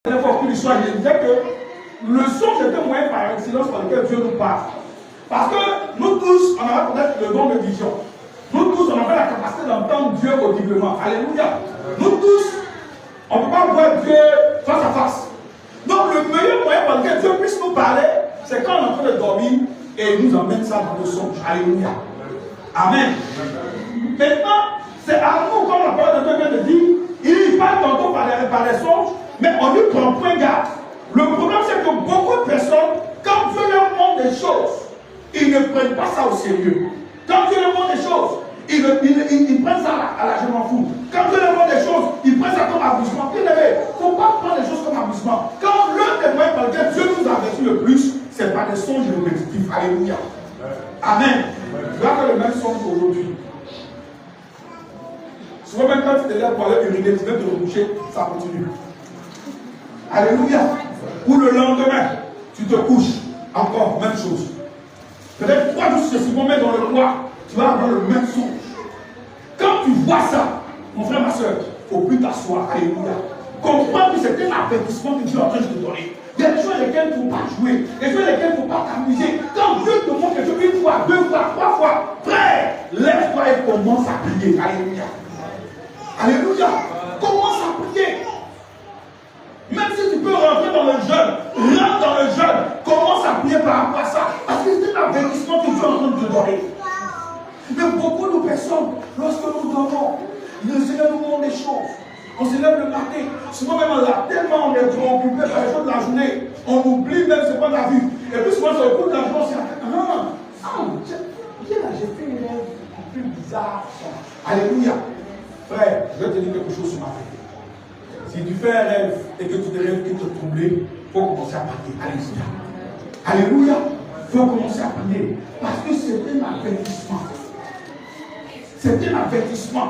La fois que l'histoire, je disais que le songe est un moyen par excellence par lequel Dieu nous parle. Parce que nous tous, on a peut-être le don de vision. Nous tous, on a la capacité d'entendre Dieu audiblement. Alléluia. Nous tous, on ne peut pas voir Dieu face à face. Donc le meilleur moyen par lequel Dieu puisse nous parler, c'est quand on est en train de dormir et il nous emmène ça dans le songe. Alléluia. Amen. Maintenant, c'est à nous, comme la parole de Dieu vient de dire, il parle tantôt par les songes, mais on lui prend point garde. Le problème, c'est que beaucoup de personnes, quand Dieu leur montre des choses, ils ne prennent pas ça au sérieux. Quand Dieu leur montre des choses, ils prennent ça à la je m'en fous. Quand Dieu leur montre des choses, ils prennent ça comme amusement. Bien aimé, il ne faut pas prendre les choses comme amusement. Quand l'un des moyens par lesquels Dieu nous avertit le plus, c'est par des songes répétitifs. Alléluia. Amen. Tu vas faire le même songe aujourd'hui. Souvent, même quand tu te lèves pour aller uriner, tu viens te recoucher, ça continue. Alléluia. Ou le lendemain, tu te couches, encore, même chose. Peut-être 3 jours successivement, mais dans le mois, tu vas avoir le même songe. Quand tu vois ça, mon frère, ma soeur, il ne faut plus t'asseoir. Alléluia. Comprends que c'est un avertissement que Dieu est en train de te donner. Il y a des choses lesquelles il ne faut pas jouer, des choses lesquelles il ne faut pas t'amuser. Quand Dieu te montre quelque chose une fois, 2 fois, 3 fois, frère, lève-toi et commence à prier. Alléluia. Alléluia. Commence à prier. Même si tu peux rentrer dans le jeûne, rentre dans le jeûne, commence à prier par rapport à ça. Parce que c'est un avertissement que Dieu est en train de te donner. Mais beaucoup de personnes, lorsque nous dormons, le Seigneur nous montre des choses. On se lève le matin, souvent même tellement on est préoccupé par les choses de la journée, on oublie même ce qu'on a vu. Et puis souvent, sur le coup de la journée, on s'est dit, j'ai fait une rêve un peu bizarre. Alléluia. Frère, je vais te dire quelque chose ce matin. Si tu fais un rêve et que tu te rêves qui te troublé, il faut commencer à prier. Alléluia. Alléluia. Il faut commencer à prier. Parce que c'est un avertissement. C'est un avertissement.